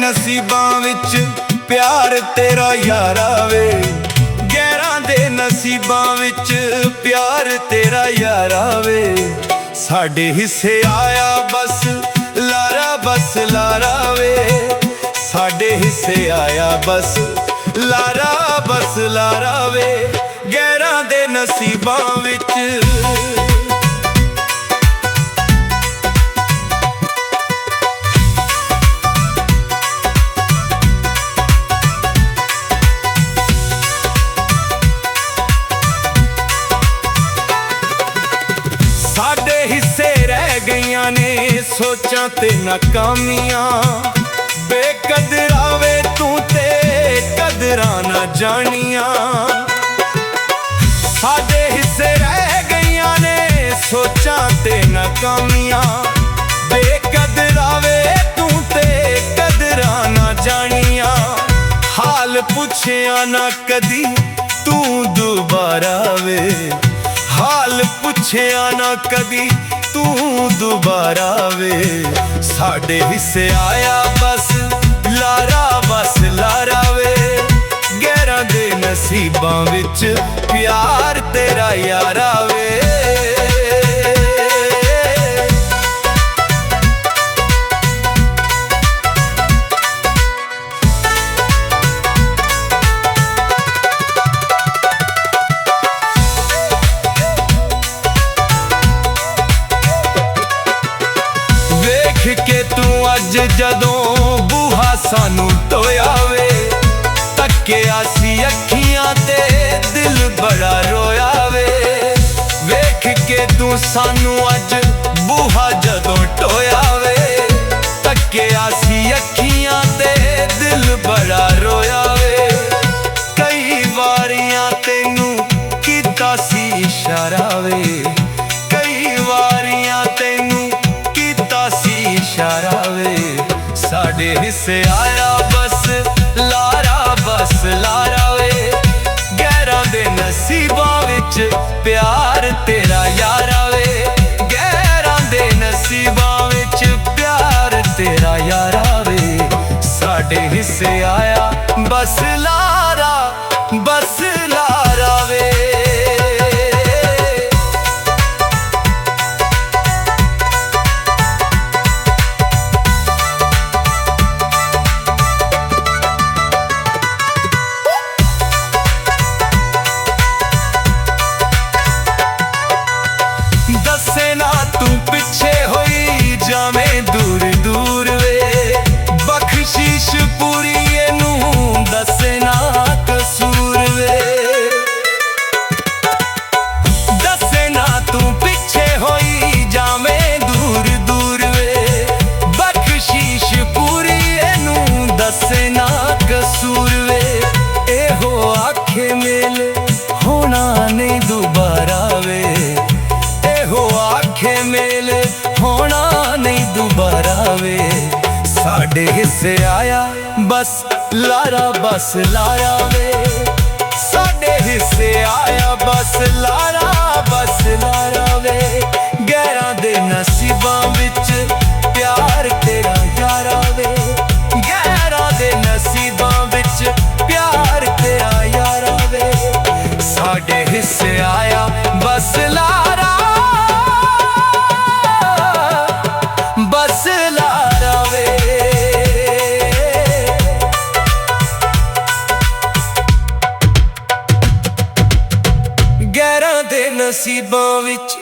ਨਸੀਬਾਂ ਵਿੱਚ ਪਿਆਰ ਤੇਰਾ ਯਾਰਾ ਵੇ। ਗੈਰਾਂ ਦੇ ਨਸੀਬਾਂ ਵਿੱਚ ਪਿਆਰ ਤੇਰਾ ਯਾਰਾ ਵੇ। ਸਾਡੇ ਹਿੱਸੇ ਆਇਆ ਬਸ ਲਾਰਾ, ਬਸ ਲਾਰਾ ਵੇ। ਸਾਡੇ ਹਿੱਸੇ ਆਇਆ ਬਸ ਲਾਰਾ, ਬਸ ਲਾਰਾ ਵੇ। ਗੈਰਾਂ ਦੇ ਨਸੀਬਾਂ ਵਿੱਚ ਸਾਡੇ ਹਿੱਸੇ ਰਹਿ ਗਈਆਂ ਨੇ ਸੋਚਾਂ ਤੇ ਨਾਕਾਮੀਆਂ। ਬੇਕਦਰਾਂ ਵੇ ਤੂੰ ਤੇ ਕਦਰਾਂ ਨਾ ਜਾਣੀਆਂ। ਸਾਡੇ ਹਿੱਸੇ ਰਹਿ ਗਈਆਂ ਨੇ ਸੋਚਾਂ ਤੇ ਨਾਕਾਮੀਆਂ। ਬੇਕਦਰਾਂ ਵੇ ਤੂੰ ਤੇ ਕਦਰਾਂ ਨਾ ਜਾਣੀਆਂ। ਹਾਲ ਪੁੱਛਿਆ ਨਾ ਕਦੀ ਤੂੰ ਦੁਬਾਰਾ ਵੇ। ਹਾਲ ਪੁੱਛਿਆ ਨਾ ਕਦੀ ਤੂੰ ਦੁਬਾਰਾ ਵੇ। ਸਾਡੇ ਹਿੱਸੇ ਆਇਆ ਬਸ ਲਾਰਾ, ਬਸ ਲਾਰਾ ਵੇ। ਗੈਰਾਂ ਦੇ ਨਸੀਬਾਂ ਵਿੱਚ ਪਿਆਰ ਤੇਰਾ ਯਾਰਾ ਵੇ। ਕੇ ਤੂੰ ਅੱਜ ਜਦੋਂ ਬੂਹਾ ਸਾਨੂੰ ਟੋਇਆ ਵੇ। ਤੱਕਿਆ ਸੀ ਅੱਖੀਆਂ ਤੇ ਦਿਲ ਬੜਾ ਰੋਇਆ ਵੇ। ਵੇਖ ਕੇ ਤੂੰ ਸਾਨੂੰ ਅੱਜ ਬੂਹਾ ਜਦੋਂ ਟੋਇਆ ਵੇ। ਤੱਕਿਆ ਸੀ ਅੱਖੀਆਂ ਤੇ ਦਿਲ ਬੜਾ ਰੋਇਆ ਵੇ। ਕਈ ਵਾਰੀਆਂ ਤੈਨੂੰ ਕੀਤਾ ਸੀ ਇਸ਼ਾਰਾ ਵੇ। ਕਈ ਵਾਰੀਆਂ ਤੈਨੂੰ ਕੀਤਾ ਸੀ ਇਸ਼ਾਰਾ ਵੇ। ਸਾਡੇ ਹਿੱਸੇ ਆਇਆ ਬਸ ਲਾਰਾ, ਬਸ ਲਾਰਾ ਵੇ। ਗੈਰਾਂ ਦੇ ਨਸੀਬਾਂ ਵਿੱਚ ਪਿਆਰ ਤੇਰਾ ਯਾਰਾ ਵੇ। ਗੈਰਾਂ ਦੇ ਨਸੀਬਾਂ ਵਿੱਚ ਪਿਆਰ ਤੇਰਾ ਯਾਰਾ ਵੇ। ਸਾਡੇ ਹਿੱਸੇ ਆਇਆ ਬਸ ਲਾਰਾ, ਬਸ ਲਾਰਾ ਵੇ। ਦੱਸੇ ਨਾ ਤੂੰ ਪਿੱਛੇ ਹੋਈ ਜਾਵੇਂ ਦੂਰ ਦੂਰ ਵੇ। ਬਖਸ਼ਿਸ਼ ਪੂਰੀ ਇਹਨੂੰ ਦੱਸੇ ਨਾ ਕਸੂਰ ਵੇ। ਦੱਸੇ ਨਾ ਤੂੰ ਪਿੱਛੇ ਹੋਈ ਜਾਵੇਂ ਦੂਰ ਦੂਰ ਵੇ। ਬਖਸ਼ਿਸ਼ ਪੂਰੀ ਇਹਨੂੰ ਦੱਸੇ ਨਾ ਕਸੂਰ ਵੇ। ਇਹੋ ਆਖੇ ਮੇਲ ਹੋਣਾ ਨਹੀਂ ਦੁਬਾਰਾ ਵੇ। ਇਹੋ ਆਖੇ ਮੇਲ ਹੋਣਾ ਨਹੀਂ ਦੁਬਾਰਾ ਵੇ। ਸਾਡੇ ਹਿੱਸੇ ਆਇਆ ਬਸ ਲਾਰਾ, ਬਸ ਲਾਰਾ ਵੇ। ਸਾਡੇ ਹਿੱਸੇ ਆਇਆ ਬਸ ਲਾਰਾ, ਬਸ ਲਾਰਾ ਵੇ। ਗੈਰਾਂ ਦੇ ਨਸੀਬਾਂ ਵਿੱਚ ਪਿਆਰ ਤੇਰਾ ਯਾਰਾ ਵੇ। ਗੈਰਾਂ ਦੇ ਨਸੀਬਾਂ ਵਿੱਚ ਪਿਆਰ ਤੇਰਾ ਯਾਰਾ ਵੇ। ਸਾਡੇ ਹਿੱਸੇ ਆਇਆ ਬਸ ਲਾਰਾ, ਬਸ ਲਾਰਾ ਵੇ। ਗੈਰਾਂ ਦੇ ਨਸੀਬਾਂ ਵਿੱਚ